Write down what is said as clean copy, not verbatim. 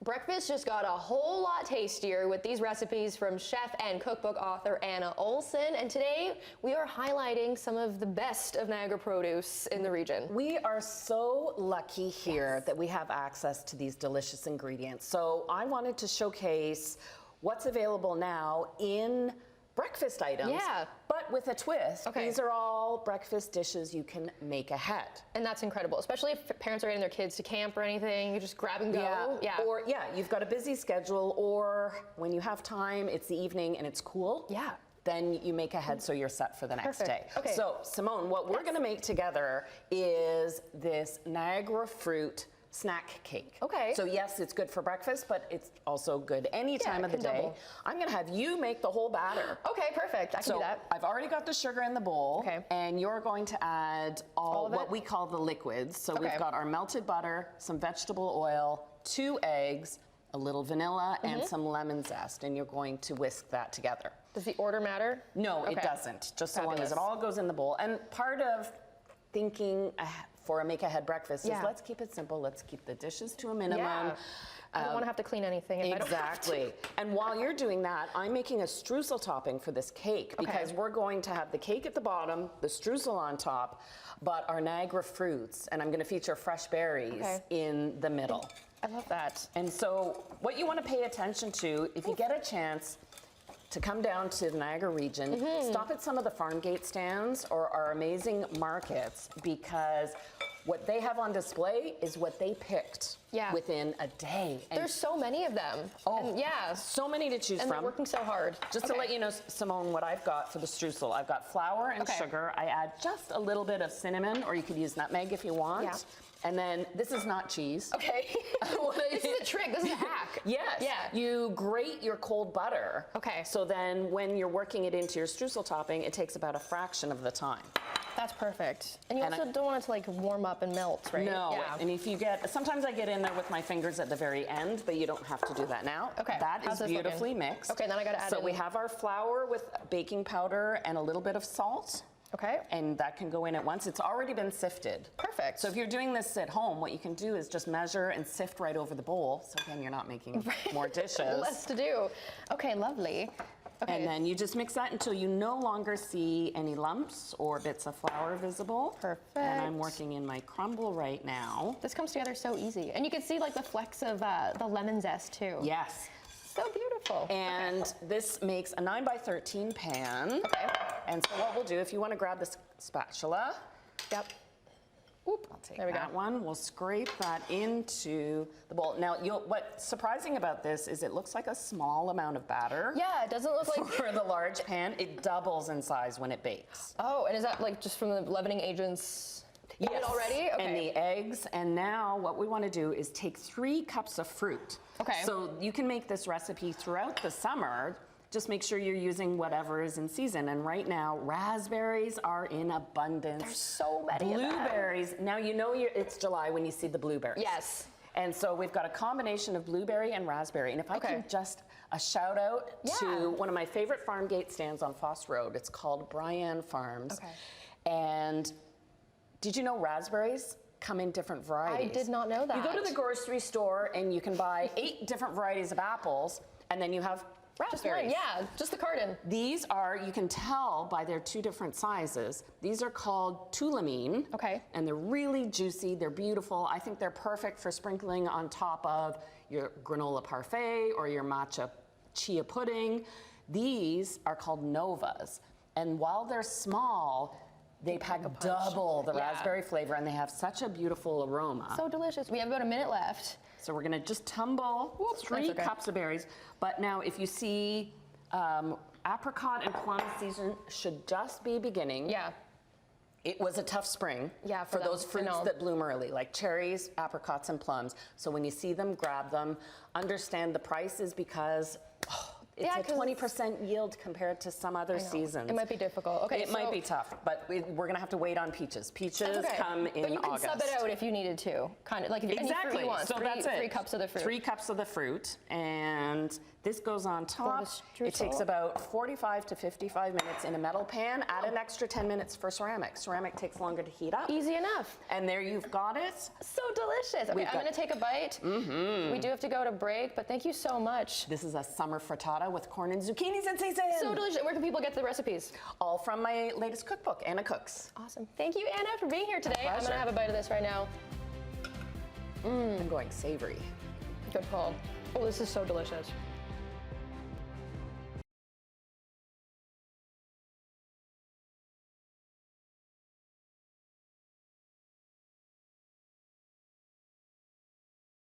Breakfast just got a whole lot tastier with these recipes from chef and cookbook author Anna Olson. And today we are highlighting some of the best of Niagara produce in the region. We are so lucky here that we have access to these delicious ingredients. So I wanted to showcase what's available now in breakfast items, but with a twist. Okay. These are all breakfast dishes you can make ahead. And that's incredible, especially if parents are getting their kids to camp or anything. You just grab and go. Or you've got a busy schedule, or when you have time, it's the evening and it's cool. Then you make ahead so you're set for the next day. Okay. So Simone, what we're gonna make together is this Niagara fruit snack cake. Okay. So yes, it's good for breakfast, but it's also good any time of the day. double. I'm gonna have you make the whole batter. Okay, perfect. I can do that. I've already got the sugar in the bowl, and you're going to add all what we call the liquids. So we've got our melted butter, some vegetable oil, 2 eggs, a little vanilla, and some lemon zest, and you're going to whisk that together. Does the order matter? No, it doesn't. Just so long as it all goes in the bowl. And part of thinking for a make-ahead breakfast is let's keep it simple. Let's keep the dishes to a minimum. I don't want to have to clean anything if I don't have to. And while you're doing that, I'm making a streusel topping for this cake because we're going to have the cake at the bottom, the streusel on top, but our Niagara fruits, and I'm going to feature fresh berries in the middle. I love that. And so what you want to pay attention to, if you get a chance to come down to the Niagara region, stop at some of the farm gate stands or our amazing markets, because what they have on display is what they picked within a day. And there's so many of them. So many to choose and from. They're working so hard. Just to let you know, Simone, what I've got for the streusel, I've got flour and sugar. I add just a little bit of cinnamon, or you could use nutmeg if you want. And then, this is not cheese. This is a trick, this is a hack. You grate your cold butter. So then when you're working it into your streusel topping, it takes about a fraction of the time. That's perfect. And you also don't want it to like warm up and melt, right? No, and if you get, sometimes I get in there with my fingers at the very end, but you don't have to do that now. That is beautifully mixed. Then I gotta add So we have our flour with baking powder and a little bit of salt. And that can go in at once. It's already been sifted. Perfect. So if you're doing this at home, what you can do is just measure and sift right over the bowl. So again, you're not making more dishes. Less to do. Okay, lovely. And then you just mix that until you no longer see any lumps or bits of flour visible. Perfect. And I'm working in my crumble right now. This comes together so easy. And you can see like the flecks of the lemon zest too. Yes. So beautiful. And this makes a 9 by 13 pan. And so what we'll do, if you want to grab this spatula. I'll take that one. We'll scrape that into the bowl. Now, what's surprising about this is it looks like a small amount of batter. It doesn't look like for the large pan. It doubles in size when it bakes. Oh, and is that like just from the leavening agents? Yes. Already? And the eggs. And now what we want to do is take 3 cups of fruit. So you can make this recipe throughout the summer. Just make sure you're using whatever is in season. And right now, raspberries are in abundance. There's so many blueberries. of them. Now you know it's July when you see the blueberries. Yes. And so we've got a combination of blueberry and raspberry. And if I can just a shout out to one of my favorite farm gate stands on Foss Road. It's called Brian Farms. And did you know raspberries come in different varieties? I did not know that. You go to the grocery store and you can buy 8 different varieties of apples, and then you have raspberries. Just the carton. These are, you can tell by their 2 different sizes. These are called Tulamine. And they're really juicy, they're beautiful. I think they're perfect for sprinkling on top of your granola parfait or your matcha chia pudding. These are called Novas. And while they're small, they pack double the raspberry flavor, and they have such a beautiful aroma. So delicious. We have about a minute left. So we're gonna just tumble 3 cups of berries. But now if you see apricot and plum season should just be beginning. It was a tough spring for those fruits that bloom early, like cherries, apricots, and plums. So when you see them, grab them. Understand the price is because It's Yeah, a 20% yield compared to some other seasons. It might be difficult. Okay, It might be tough, but we're gonna have to wait on peaches. Peaches come in But you can August. sub it out if you needed to, kind of like if you any fruit Exactly. you want. So that's it. 3 cups of the fruit. 3 cups of the fruit, and this goes on top. streusel. It takes about 45 to 55 minutes in a metal pan. Add an extra 10 minutes for ceramic. Ceramic takes longer to heat up. Easy enough. And there you've got it. So delicious. Okay, I'm going to take a bite. We do have to go to break, but thank you so much. This is a summer frittata with corn and zucchinis in season. So delicious. Where can people get the recipes? All from my latest cookbook, Anna Cooks. Awesome. Thank you, Anna, for being here today. I'm going pleasure. to have a bite of this right now. I'm going savory. Good call. Oh, this is so delicious.